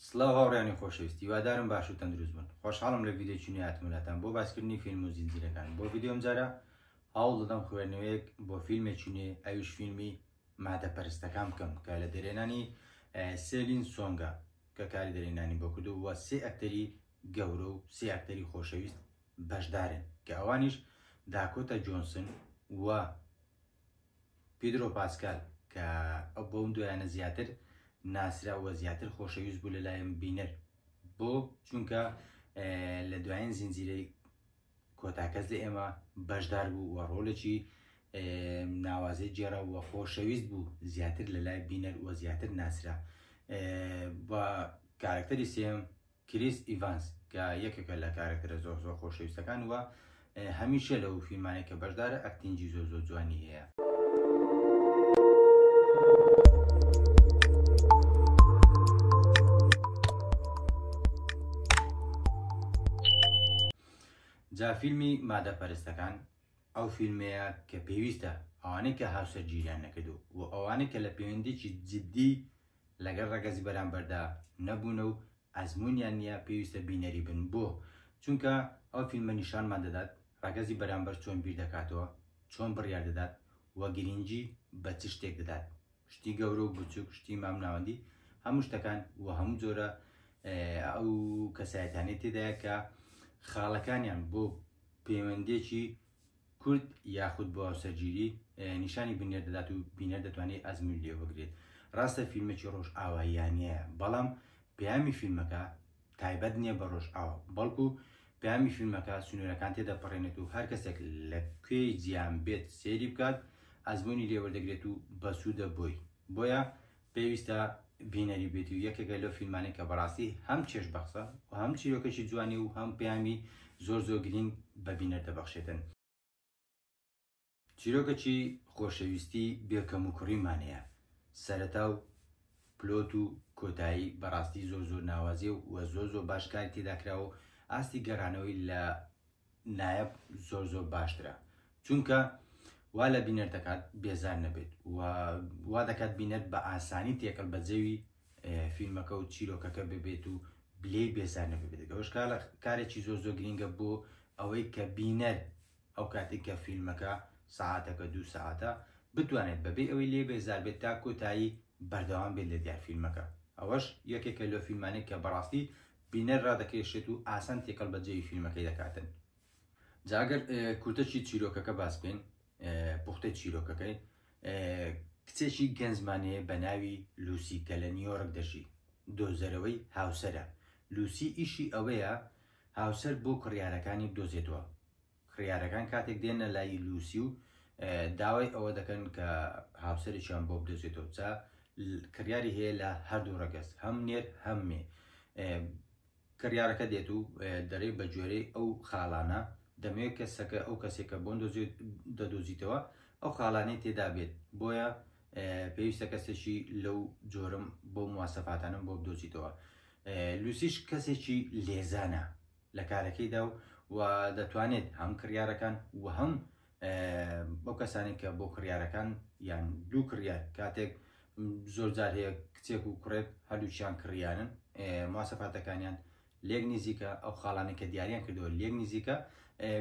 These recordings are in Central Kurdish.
سڵاو هاوڕێیانی خۆشەویستی وادارم باش و تەندروست بن. خۆشحاڵم لە ڤیدیۆچینی هاتمەلاتان بۆ باسکردنی فیلم و زینجیرەکان. بۆ ڤیدیۆم جارە هەوڵ دەدەم خوێندنەوەیەک بۆ فیلمێکی نوێ، ئەویش فیلمی مادەپەرستەکان بکەم کە لە دەرێنانی سێلین سۆنگە کە کاری دەرێنانی بۆ کردو وە سێ ئەکتەری گەورە و سێ ئەکتەری خۆشەویست بەشدارن کە ئەوانیش داکۆتە جۆنسن و پیدرۆ پاسکال کە ئەو بۆم دویانە زیاتر ناسرا وە زیاتر خۆشەویست بوو لەلایەن بینەر بۆ چونکە لە دوایین زنجیرەی کۆتاکەس لە ئێمە بەشدار بوو وە ڕۆڵێکی ناوازەی جێرا وە خۆشەویست بوو زیاتر لەلای بینەر وە زیاتر ناسرا. بە کارکتەری سێم کریس ئیڤانس کە یەکێکە لە کارکتەرە زۆر زۆر خۆشەویستەکان وە هەمیشە لەو فیلمانێک کە بەشدارە ئەکتینگی زۆر زۆر جوانی هەیە. جا فیلمی مادەپەرستەکان ئەو فیلمەیە کە پێویستە ئەوانەی کە هاوسەرگیریان نەکردو و ئەوانەی کە لە پەیوەندیی جددی لەگەڵ ڕەگەزی بەرامبەردا نەبوونە و ئەزمونیان نییە پێویستە بینەری بن بۆ چونکە ئەو فیلمە نیشانمان دەدات ڕەگەزی بەرامبەر چۆن بیر دەکاتەوە، چۆن بڕیار دەدات وە گرنگی بە چ شتێک دەدات، شتی گەورە و بچووک، شتی مامناوەندی، هەموو شتەکان و هەموو جۆرە ئەو کەسایەتانەی تێدایە کە خاڵەکانیان بۆ پەیوەندێکی کورد یاخود بۆ هاوسەرگیری نیشانی بنێر دەدات و بینەر دەتوانێت ئەزموون لێ بگرێت. ڕاستە فیلمێکی ڕۆژ ئاواییانەیە بەڵام پەیامی فیلمەکە تایبەت نییە بە ڕۆژ ئاوا بەڵکو پەیامی فیلمەکە سنوورەکان تێدا پەڕێنێت و هەر کەسێک لە کوێی جیان بێت سێری بکات ئەزموونی لێوەردەگرێت و بەسوودە بۆی بۆیە پێویستە بینەری بێتی و یەکێکە لەو فیلمانێک کە بەڕاستی هەم چێش بەخسە و هەم چیرۆکەشی جوانی و هەم پەیامی زۆر زۆر گرنگ بە بینەر دەبەخشێتن. چیرۆکەکی خۆشەویستی بێکەم و کوڕیمانەیە، سەرەتا و پلۆت و کۆتایی بەڕاستی زۆر زۆر ناوازی و زۆر زۆر باشکاری تێداکراوە و ئاستی گەڕانەوەی لە نایەب زۆر زۆر باشترە چونکە وا لە بینەر دەکات بێزار نەبێت وا دەکات بینەر بە ئاسانی تێکەڵ بە جەوی فیلمەکە و چیرۆکەکە ببێت و بلێ بێزار نەبێت. ئەوش کارێکی زۆر زۆر گرنگە بۆ ئەوەی کە بینەر ئەو کاتێک کە فیلمەکە ساعاتەکە 2 ساعتە بتوانێت بەبێ ئەوەی لێ بێزار بێت تا کۆتایی بەردەوام بێت لە دیار فیلمەکە. ئەوەش یەکێکە لە فیلمانێک کە بەڕاستی بینەر ڕادەکێشێت و ئاسان تێکەڵ بە جێوی فیلمەکەی دەکاتن. جا ئەگەر کورتەکی چیرۆکەکە باس بێن پوختەی چیرۆکەکەی کچێکی گەنجمانەیە بە ناوی لوسی کە لە نیویۆرک دەژی دۆزەرەوەی هاوسەرە. لوسی ئیشی ئەوەیە هاوسەر بۆ کڕیارەکانی بدۆزێتەوە. کڕیارەکان کاتێک دێنە لای لوسی و داوای ئەوە دەکەن کە هاوسەرێکیان بۆ بدۆزێتەوە جا کڕیاری هەیە لە هەردوو ڕەگەز هەم نێر هەم مێ. کڕیارەکە دێت و دەڕێ بە جۆرەی ئەو خاڵانە دەمەوێت کەسەکە ئەو کەسێکە بۆن دەدۆزیتەوە ئەو خاڵانەی تێدا بێت بۆیە پێویستە کەسێکی لەو جۆرم بۆ مواسەفاتانم بۆ بدۆزیتەوە. لوسیش کەسێکی لێزانە لە کارەکەیدا و دەتوانێت هەم کڕیارەکان و هەم بۆ کەسانی کە بۆ کڕیارەکان یان دوو کڕیار کاتێک زۆر جار هەیە کچێک و کوڕێک هەردووچیان کڕیانن مواسەفاتەکانیان لێک نزیکە ئەو خاڵانی کە دیاریان کردەوە لێک نزیکە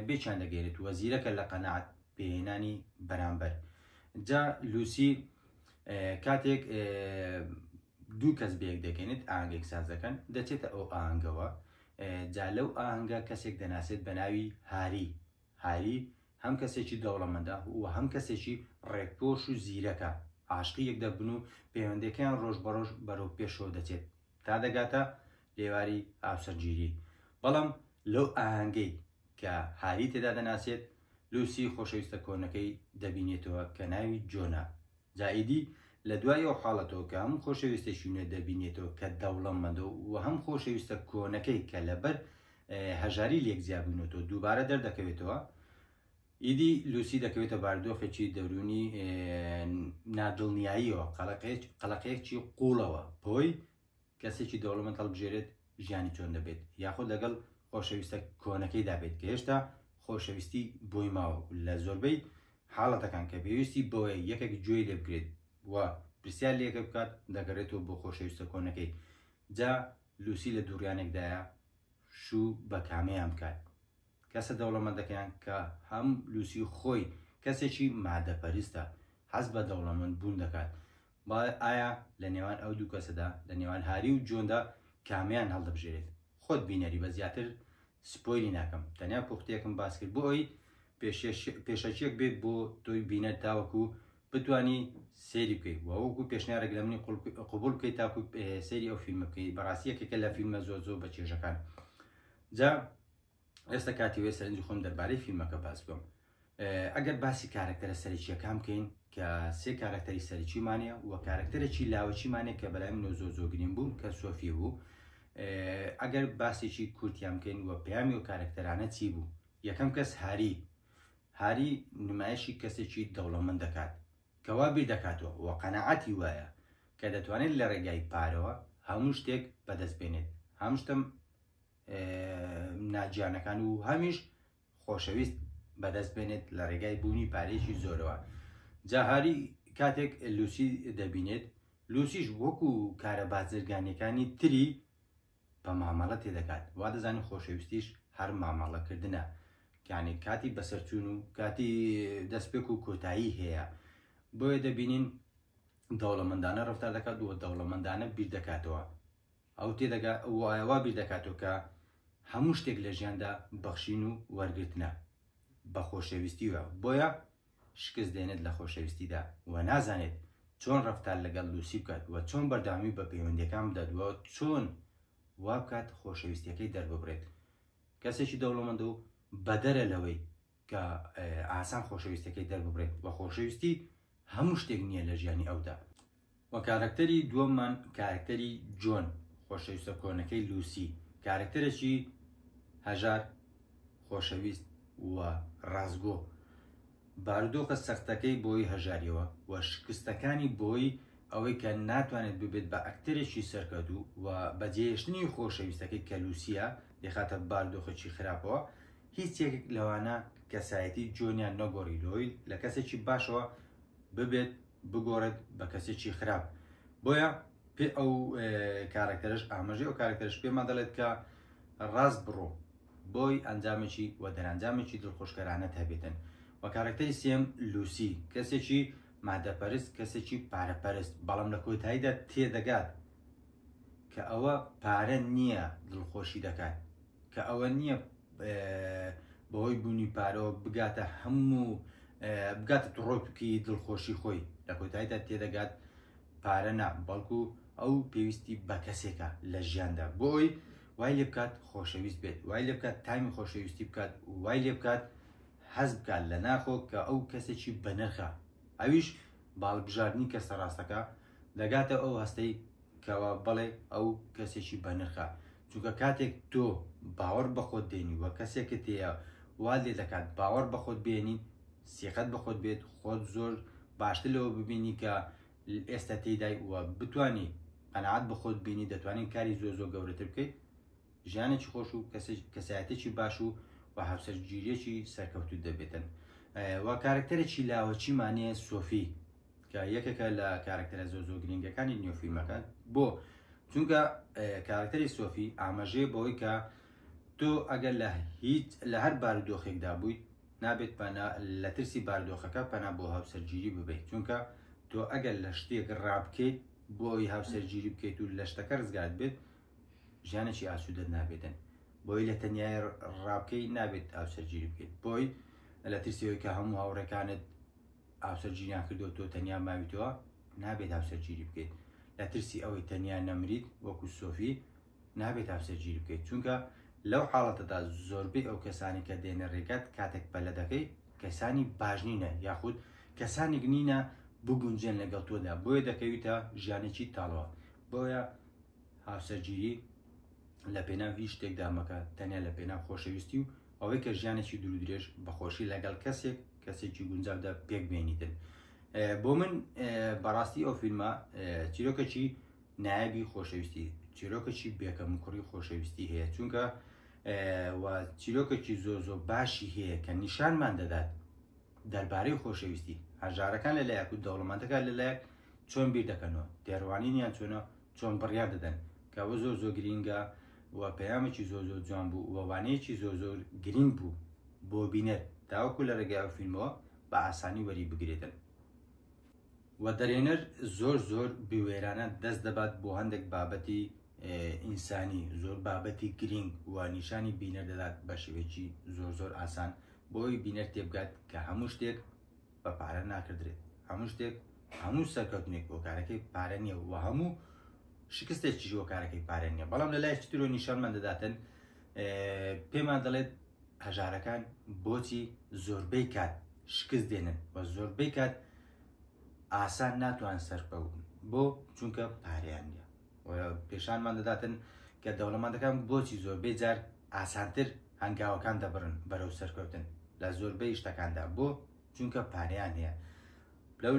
بێچیان دەگەێنێت وەزیرەکە لە قەنەعەت پێهێنانی بەرامبەر. جا لوسی کاتێک دوو کەس بەیەک دەکەنێت ئاهەنگێک ساز دەکەن دەچێتە ئەو ئاهەنگەوە جا لەو ئاهەنگە کەسێک دەناسێت بە ناوی هاری هەم کەسێکی دەوڵەمەندە و هەم کەسێکی ڕێکپۆش و زیرەکە عاشقی یەک دەبن و پەیوەندەکەیان ڕۆژ بەڕۆژ بەرەو پێشەوە دەچێت تا دەگاتە لێواری هاوسەرگیری. بەڵام لەو ئاهەنگەی کە هاری تێدا دەناسێت لوسی خۆشەویستە کۆنەکەی دەبینێتەوە کە ناوی جۆنە. جائیدی لە دوای ئەو حاڵەتەوە کە هەم خۆشەویستێکی نوێ دەبینێتەوە کە دەوڵەمەندە و هەم خۆشەویستە کۆنەکەی کە لەبەر هەژاری لێک زیابوونەوە دووبارە دەردەکەوێتەوە. ئیدی لوسی دەکەوێتە باردۆخێکی دەورونی نادڵنیاییەوە قەڵەقەیەکی قوڵەوە بۆی کەسێکی دەوڵەمەند هەڵبژێرێت ژیانی چۆن دەبێت یاخود لەگەڵ خۆشەویستە کۆنەکەی دابێت کە هێشتا خۆشەویستی بۆی ماوە لە زۆربەی حاڵەتەکان کە پێویستی بۆیە یەکێک گوێی لێ بگرێت و پرسیار لێکە بکات دەگەڕێتەوە بۆ خۆشەویستە کۆنەکەی. جا لوسی لە دووریانێکدایە شوو بە کامیان بکات کەسە دەوڵەمەندەکەیان کە هەم لوسی خۆی کەسێکی مادەپەرستە حەز بە دەوڵەمەند بوون دەکات ئایا لە نێوان ئەو دوو کەسەدا لە نێوان هاری و جۆندا کامیان هەڵدەبژێرێت خۆت بینەری بە زیاتر سپۆیلی ناکەم تەنیا پوختەیەکم باس کرد بۆ ئەوی پێشەچێک بێت بۆ تۆی بینە تاوەکو بتانی سێری بکەیت وەوەکو پێشنیارێک لە منی قوبول بکەیت تاکو سێری ئەو فیلمە بکەیت بەڕاستیەکێکە لە فیلمە زۆر بە چێژەکان جا ئێستا کاتی وێ سەرنجی خۆم دەربارەی فیلمەکە باس بکەم ئەگەر باسی کارکتەرە سەرچیەکان بکەین کە سێ کارکتەری سەرچیمانە و کارکتەرێکی لاوەچیمانێک کە بەلای من زۆرگرین بوو کە سۆفی بوو ئەگەر باسێکی کورتیان بکەین وە پەیامی و کارکتەرانە چی بوو یەکەم کەس هاری نمایشی کەسێکی دەوڵەمەند دەکات کەوا بیر دەکاتەوە وە قەنەعەتی وایە کە دەتوانێت لە ڕێگای پارەوە هەموو شتێک بەدەست بێنێت هەموو شتم ناجیانەکان و هەمیش خۆشەویست بەدەست بێنێت لە ڕێگای بوونی پارێکی زۆرەوە جاهاری کاتێک لوسی دەبینێت لوسیش وەکو کارە بازرگانیەکانی تری بە مامەڵە تێدەکات وا دەزانین خۆشەویستیش هەر مامەڵەکردنە یعنی کاتی بەسەرچوون و کاتی دەستپێک و کۆتایی هەیە بۆیە دەبینین دەوڵەمەندانە ڕفتار دەکات و دەوڵەمەندانە بیر دەکاتەوە ئەو تێدەگا وایەوا بیر دەکاتەوە کە هەموو شتێک لە ژیاندا بەخشین و وەرگرتنە بە خۆشەویستیوە بۆیە شکست دێنێت لە خۆشەویستیدا و نازانێت چۆن ڕفتار لەگەڵ لوسی بکات و چۆن بەرداوامی بە پەیوەندیەکان بدەدوە چۆن وا بکات خۆشەویستیەکەی دەرببڕێت کەسێکی دەوڵەمەند و بەدەرە لەوەی کە ئاسان خۆشەویستەکەی دەرببڕێت بە خۆشەویستی هەموو شتێک نییە لە ژیانی ئەودا و کارکتەری دووەممان کارکتەری جۆن خۆشەویستە کۆنەکەی لوسی کارکتەرێکی هەژار خۆشەویست و ڕازگۆ بارودۆخە سەختەکەی بۆی هەژاریەوە و شکستەکانی بۆی ئەوەی کە ناتوانێت ببێت بە ئەکتەرێکی سەرکەوتوو و بەجێهێشتنی خۆشەویستەکەی کەلوسیە دەخاتە بارودۆخێکی خراپەوە هیچ یەکێک لەوانە کەسایەتی جۆنیان نەگۆڕیلۆی لە کەسێکی باشەوە ببێت بگۆڕێت بە کەسێکی خراپ بۆیە پێ ئەو کارکتەرش ئاماژەی ئەو کارکتەرش پێمان دەڵێت کە ڕاست بڕۆ بۆی ئەنجامێکی و دەرەنجامێکی دڵخۆشکەرانەت هەبێتن و کارکتەری سێم لوسی کەسێکی مادەپەرست کەسێکی پارەپەرست بەڵام لە کۆتاییدا تێدەگات کە ئەوە پارە نییە دڵخۆشی دەکات کە ئەوە نییە بەهۆی بوونی پارەوە بگاتە هەموو بگاتە ڕۆپکی دڵخۆشی خۆی لە کۆتاییدا تێدەگات پارە نا بەڵکو ئەو پێویستی بە کەسێکە لە ژیاندا بۆی وای لێ بکات خۆشەویست بێت وای لێ بکات تایمی خۆشەویستی بکات وای لێ بکات حەز بکات لە ناخۆ کە ئەو کەسێکی بەنرخە ئەویش باڵبژاردننی کەسە ڕاستەکە دەگاتە ئەو هەستەی کەوا بەڵێ ئەو کەسێکی بەنرخە چونکە کاتێک تۆ باوەڕ بەخۆت دێنی وە کەسێکت هەیە وا لێ دەکات باوەڕ بەخۆت بێنی سیقەت بەخۆت بێت خۆت زۆر باشتر لەوە ببینی کە ئێستا تێدای وە بتانی قەنەعەت بەخۆت بینی دەتوانین کاری زۆر گەورەتر بکەیت ژیانێکی خۆش و کەسایەتێکی باش و هاوسەرگیریەکی سەرکەوتوو دەبێتن و کارکتەرێکی لاوەچیمانەیە سۆفی کە یەکێکە لە کارکتەرە زۆر گرنگەکانی نیۆفیلمەکە بۆ چونکە کارکتەری سۆفی ئاماژەیە بەوەی کە تۆ ئەگەر لە هەر بارودۆخێکدا بوویت نابێت لە ترسی بارودۆخەکە پەنا بۆ هاوسەرگیری ببێت چونکە تۆ ئەگەر لە شتێک ڕابکەیت بۆی هاوسەرگیری بکەیت و لە شتەکە ڕزگارت بێت ژیانێکی ئاسوودە نابێتن بۆی لە تەنیای ڕابکەی نابێت هاوسەرگیری بکەیت بۆی لە ترسیەوەی کە هەموو هاوڕێکانت هاوسەرگیریان کردو تۆ تەنیا ماویتەوە نابێت هاوسەرگیری بکەیت لە ترسی ئەوەی تەنیا نەمریت وەکو سۆفی نابێت هاوسەرگیری بکەیت چونکە لەو حاڵەتەدا زۆربەی ئەو کەسانی کە دێنە ڕێگات کاتێک بەلە دەکەی کەسانی باشنینە یاخود کەسانێک نینە بگونجێن لەگەڵ تۆدا بۆیە دەکەویتە ژیانێکی تاڵەوە بۆیە هاوسەرگیری لە پێناو هیچ شتێکدا مەکە تەنیا لە پێناو خۆشەویستی و ئەوەی کە ژیانێکی دوور درێژ بەخۆشی لەگەڵ کەسێکی گونجاودا پێک بێنیتن بۆ من بەڕاستی ئەو فیلمە چیرۆکێکی نایبی خۆشەویستی چیرۆکێکی بێکەم کوڕی خۆشەویستی هەیە چونکە چیرۆکێکی زۆر باشی هەیە کە نیشانمان دەدات دەربارەی خۆشەویستی هەژارەکان لەلایەک و دەوڵەمەندەکان لەلایەک چۆن بیر دەکەنەوە دێڕوانینیان چۆن بڕیار دەدەن کە کەەوە زۆر گرینگە و پەیامێکی زۆر جوان بوو وەوانەیەکی زۆر گرنگ بوو بۆ بینەر تاوەکو لە ڕێگای ئەو فیلمەوە بە ئاسانی وەری بگرێتن و دەرێنەر زۆر بوێرانە دەست دەبات بۆ هەندێک بابەتی ئینسانی زۆر بابەتی گرنگ و نیشانی بینەر دەدات بە شێوەیەکی زۆر ئاسان بۆی بینەر تێبگات کە هەموو شتێک بە پارە ناکردرێت هەموو شتێک هەموو سەرکەوتنێک بۆ کارەکەی پارە نییە و هەموو شکستێکی ژۆ کارەکەی پارە نییە بەڵام لە لای ترۆ نیشانمان دەداتن پێمان دەڵێت هەژارەکان بۆچی زۆربەی کات شکست دێنن و زۆربەی کات ئاسان ناتوان سەرکەوتن بۆ چونکە پارەیان نییە پێشانمان دەداتن کە دەوڵەمەندەکان بۆچی زۆربەی جار ئاسانتر هەنگاوەکان دەبڕن بەرەو سەرکەوتن لە زۆربەی شتەکاندا بۆ چونکە پارەیان هەیە لەو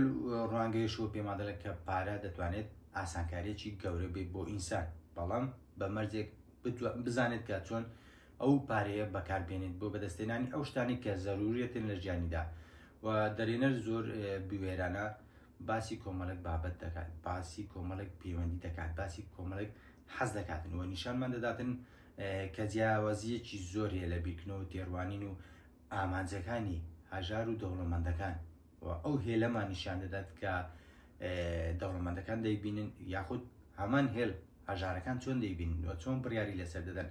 ڕوانگەیشەوە پێمان دەڵێت کە پارە دەتوانێت ئاسانکاریەکی گەورە بێت بۆ ئینسان بەڵام بە مەرجێک بزانێت کە چۆن ئەو پارەیە بەکاربێنێت بۆ بەدەستێنانی ئەو شتانی کە زەروریەتن لە ژیانیدا و دەرێنەر زۆر بوێرانە باسی کۆمەڵێک بابەت دەکات باسی کۆمەڵێک پەیوەندی دەکات باسی کۆمەڵێک حەز دەکاتن و نیشانمان دەداتن کە جیاوازیەکی زۆر هەیە لە بیرکردنەوە تێڕوانین و ئامانجەکانی هەژار و دەوڵەمەندەکان و ئەو هێلەمان نیشان دەدات کە دەوڵەمەندەکان دەیبینن یاخود هەمان هێل هەژارەکان چۆن دەیبینن و چۆن بڕیاری لەسەر دەدەن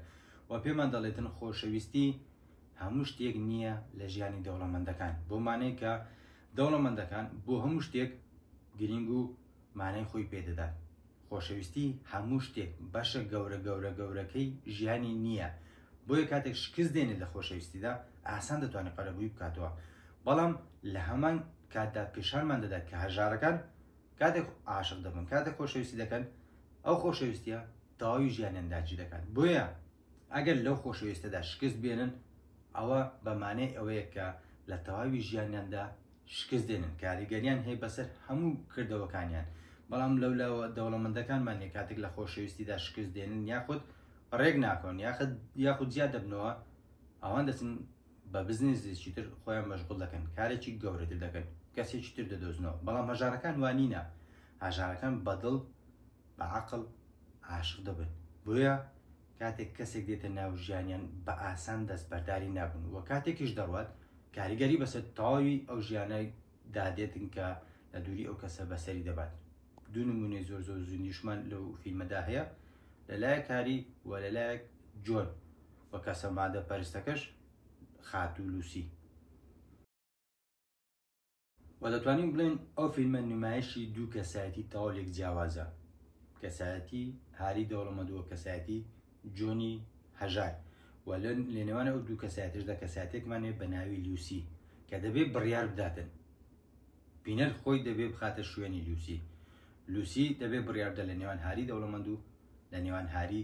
و پێمان دەڵێتن خۆشەویستی هەموو شتێک نییە لە ژیانی دەوڵەمەندەکان بۆ مانەیە کە دەوڵەمەندەکان بۆ هەموو شتێک گرنگ و مانای خۆی پێدەدات خۆشەویستی هەموو شتێک بەشە گەورەکەی ژیانی نییە بۆیە کاتێک شکست دێنێت لە خۆشەویستیدا ئاسان دەتوانێت قەرەبووی بکاتەوە بەڵام لە هەمان کاتدا پێشانمان دەدات کە هەژارەکان کاتێک عاشق دەبن کاتێک خۆشەویستی دەکەن ئەو خۆشەویستیە تەواوی ژیانیان داگیر دەکات بۆیە ئەگەر لەو خۆشەویستەدا شکست بێنن ئەوە بەمانەی ئەوەیە کە لە تەواوی ژیانیاندا شکست دێنن کاریگەریان هەیە بەسەر هەموو کردەوەکانیان بەڵام لەولەوە دەوڵەمەندەکانمان کاتێک لە خۆشەویستیدا شکست دێنن یاخود ڕێک ناکۆن یاخود زیاد دەبنەوە ئەوان دەچن بە بزنسێکی تر خۆیان مەشغوڵ دەکەن کارێکی گەورەتر دەکەن کەسێکی تر دەدۆزنەوە بەڵام هەژارەکان وانینە هەژارەکان بەدڵ بە عەقڵ عاشق دەبن بۆیە کاتێک کەسێک دێتە ناو ژیانیان بە ئاسان دەستبەرداری نابن و کاتێکیش دەڕوات کاریگەری بەسەر تەواوی ئەو ژیانەی دادێتن کە لە دووری ئەو کەسە بەسەری دەبات دوو نمونەی زۆر زوندیشمان لەو فیلمەدا هەیە لەلایەک کاری و لەلایەک جۆن و کەسە مادە پەرستەکەش خاتوو لوسی و دەتوانین بڵێن ئەو فیلمە نمایشی دوو کەسایەتی تەواو جیاوازە کەسایەتی هاری دەوڵەمەند و کەسایەتی جۆنی هەژار و لە نێوانە ئەو دوو کەسایەتیشدا کەسایەتێکمانێ بە ناوی لوسی کە دەبێت بڕیار بداتن بینەر خۆی دەبێت بخاتە شوێنی لوسی دەبێت بڕیاردە لە نێوان هاری دەوڵەمەند و لە نێوان هاری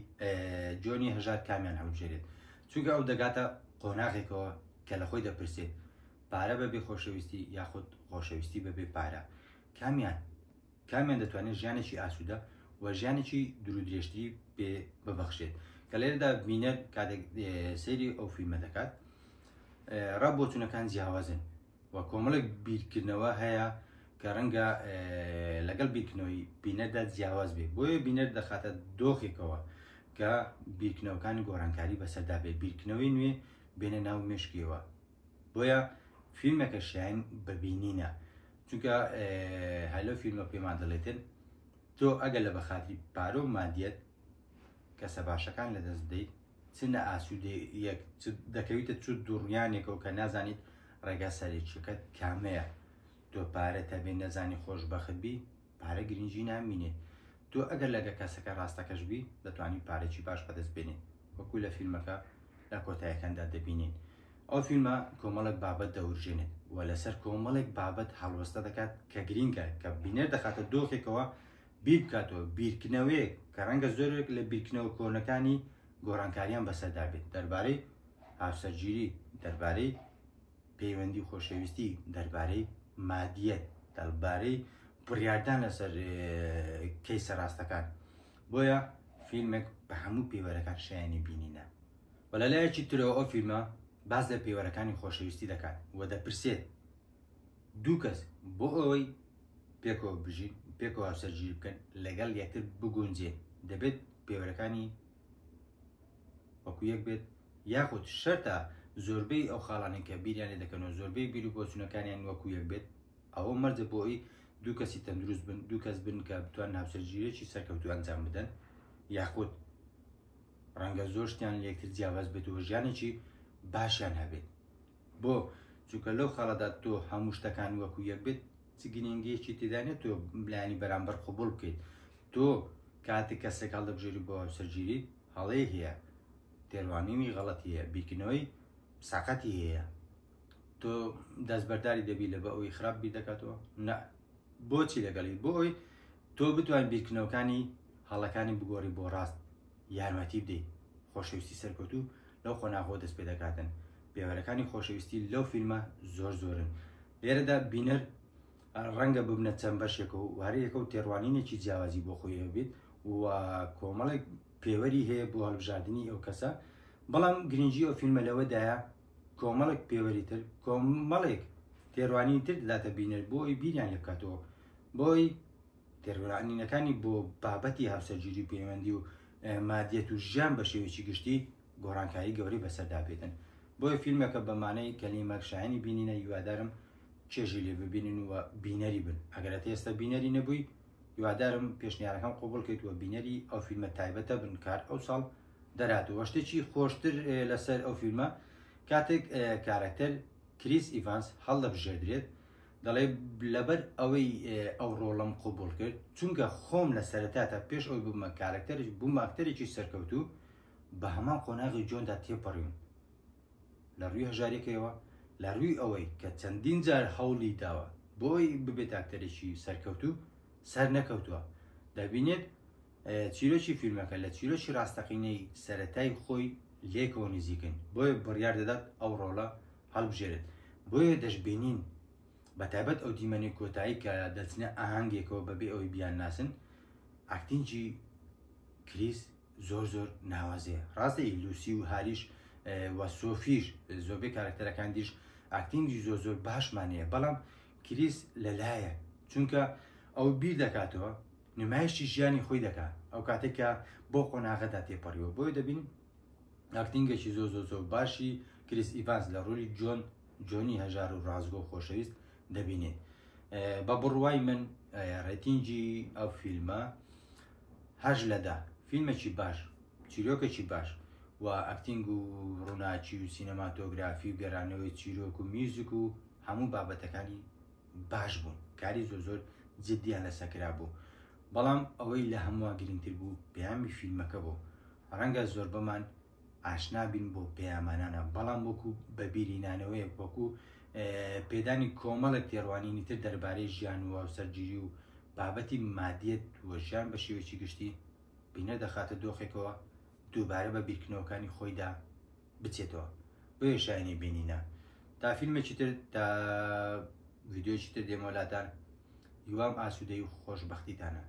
جۆنی هەژار کامیان هەڵبژێرێت چونکە ئەو دەگاتە قۆناغێکەوە کە لە خۆی دەپرسێت پارە بەبێ خۆشەویستی یاخود خۆشەویستی بەبێ پارە کامیان دەتوانێت ژیانێکی ئاسوودە و ژیانێکی درودرێژتری پێ ببەخشێت کە لێرەدا بینەر کاتێک سەیری ئەو فیلمە دەکات ڕابۆچوونەکان جیاوازن و کۆمەڵێک بیرکردنەوە هەیە کە ڕەنگە لەگەڵ بیرکردنەوەی بینەردا جیاواز بێت بۆیە بینەر دەخاتە دۆخێکەوە کە بیرکردنەوەکانی گۆڕانکاری بەسەردا بێت بیرکردنەوەی نوێ بێنە ناو مێشکیەوە بۆیە فیلمێکە شایەن ببینینە چونکە هەلۆ فیلمە پێمان دەڵێتن تۆ ئەگەر لە بەخاتری پارە و مادیەت کەسە باشەکان لەدەست بدەیت چنە ئاسوودەیەک دەکەویتە چوت دوڕیانێکەوە کە نازانیت ڕێگا سەرێکیەکەت کامەیە تۆ پارەت هەبێ نەزانی خۆشبەخت بی پارە گرنگی نامینێت تۆ ئەگەر لەگە کەسەکە ڕاستەکەش بی دەتوانین پارێکی باش بەدەست بێنێت وەکو لە فیلمەکە لە کۆتاییەکاندا دەبینین ئەو فیلمە کۆمەڵێک بابەت دەورژێنێت و لەسەر کۆمەڵێک بابەت هەڵوەستە دەکات کە گرینگە کە بینەر دەخاتە دۆخێکەوە بیر بکاتەوە بیرکردنەوەیەک کە ڕەنگە زۆرێک لە بیرکردنەوە کۆنەکانی گۆڕانکاریان بەسەردا بێت دەربارەی هاوسەرگیری دەربارەی پەیوەندی و خۆشەویستی دەربارەی مادیەت دەربارەی بڕیاردان لەسەر کەیسە ڕاستەکان بۆیە فیلمێک بە هەموو پێوەرەکان شایانی بینینە و لەلایەکی ترەوە ئەو فیلمە باز لە پێوەرەکانی خۆشەویستی دەکات و دەپرسێت دوو کەس بۆ ئەوەی پێکەوە بژین پێکەوە هاوسەرگیری بکەن لەگەڵ یەکتر بگونجێن دەبێت پێوەرەکانی وەکو یەک بێت یاخود شەرتە زۆربەی ئەو خاڵانی کە بیریانێ دەکەنەوە زۆربەی بیر و بۆچوونەکانیان وەکو یەک بێت ئەوە مەرجە بۆ ئەوی دوو کەسی تەندروست بن دوو کەس بن کە بتوان هاوسەرگیریەکی سەرکەوتوو ئەنجام بدەن یاخود ڕەنگە زۆر شتیان لە یەکتر جیاواز بێتەوە ژیانێکی باشیان هەبێت بۆ چونکە لەو خاڵەدا تۆ هەموو شتەکان وەکو یەک بێت چ گرنگیەکی تێدانێت تۆ لایانی بەرامبەر قبوڵ بکەیت تۆ کاتێک کەسێک هەڵدەبژێری بۆ هاوسەرگیری هەڵەیە هەیە تێڕوانینی غەڵەتی هەیە بیرکردنەوەی ساقەتی هەیە تۆ دەستبەرداری دەبی لە بە ئەوی خراپ بیر دەکاتەوە نە بۆچی لەگەڵی بۆ ئەوی تۆ بتوانین بیرکردنەوەکانی هەڵەکانی بگۆڕی بۆ ڕاست یارمەتی بدەیت خۆشەویستی سەرکەوتوو لەو خۆناغۆ دەست پێ دەکاتن پێوەرەکانی خۆشەویستی لەو فیلمە زۆر زۆرن لێرەدا بینەر ڕەنگە ببنە چەند بەشێکە و وارەیەکە و تێڕوانینێکی جیاوازی بۆ خۆی هەبێت و کۆمەڵێک پێوەری هەیە بۆ هەڵبژاردننی ئەو کەسە بەڵام گرنگی ئەو فیلمە لەوەدایە کۆمەڵێک پێوەری تر کۆمەڵێک تێڕوانی تر دەداتە بینەر بۆ ئەوی بیریان لێ بکاتەوە بۆی تێڕوانینەکانی بۆ بابەتی هاوسەرگیری و پەیوەندی و مادیەت و ژیان بە شێوەیەکی گشتی گۆڕانکاری گەوری بەسەردا بێتن بۆی فیلمەکە بەمانەی کەلیمە شایانی بینینە هیوادارم چێژی لێ ببینن و بینەری بن ئەگەرە ئێستا بینەری نەبووی هیوادارم پێشنیارەکەم قوبڵ کەیتوە بینەری ئەو فیلمە تایبەتە بن کار ئەو ساڵ دەراتەوە شتێکی خۆشتر لەسەر ئەو فیلمە کاتێک کارکتەر کریس ئیڤانس هەڵدەبژێردرێت دەڵێ لەبەر ئەوەی ئەو ڕۆڵم قوبڵ کرد چونکە خۆم لە سەرەتاتا پێش ئەوی بوومە کارکتەرێک بوومە ئەکتەرێکی سەرکەوتوو بە هەمان قۆناغی جۆندا تێپەڕیون لە ڕووی هەژارێکەوە لە ڕووی ئەوەی کە چەندین جار هەوڵی داوە بۆی ببێت ئاکتەرێکی سەرکەوتوو سەر نەکەوتووە دەبینێت چیرۆکی فیلمەکە لە چیرۆکی ڕاستەقینەی سەرەتای خۆی لێکەوە نزیکن بۆیە بڕیار دەدات ئەو ڕۆڵە هەڵبژێرێت بۆیە دەشبێنین بەتایبەت ئەو دیمەنی کۆتایی کە دەچنە ئاهەنگێکەوە بەبێ ئەوی بیان ناسن ئاکتینگی کریس زۆر زۆر ناوازەیە ڕاستە لوسی و هاریش وە سۆفیش زۆربەی کارکتەرەکان دیش ئاکتینگی زۆر زۆر باشمانەیە بەڵام کریس لەلایە چونکە ئەو بیر دەکاتەوە نمایشی ژیانی خۆی دەکات ئەو کاتێکە بۆ قۆناغەدا تێپەڕیەوە بۆی دەبین ئاکتینگێکی زۆر زۆر زۆر باشی کریس ئیڤانس لە ڕۆلی جۆنی هەژار و ڕازگۆ خۆشەویست دەبینێت بە بڕوای من ڕێتینگی ئەو فیلمە هەژ لەدا فیلمێکی باش چیرۆکێکی باش و ئەکتینگ و ڕووناچی و سینەماتۆگرافی و گەرانەوەی چیرۆک و میوزیک و هەموو بابەتەکانی باش بوون کاری زۆر زۆر جددیان لەسەکرا بوو بەڵام ئەوەی لە هەمووە گرنگتر بوو پەیامی فیلمەکە بوو ڕەنگە زۆر بەمان ئاشنا بین بۆ پەیامانانە بەڵام وەکو بەبیرینانەوەی وەکو پێدانی کۆمەڵێک تێڕوانینی تر دەربارەی ژیان و هاوسەرگیری و بابەتی مادیەت وە ژیان بە شێوەیەکی گشتی بینە دەخاتە دۆخێکەوە دووبارە بە بیرکردنەوەکانی خۆیدا بچێتەوە بۆیە شایانی بینینە تا فیلمێکی تر تا ڤیدیۆیەکی تر دێمەوەلاتان هیوام ئاسوودەی و خۆشبەختیتانە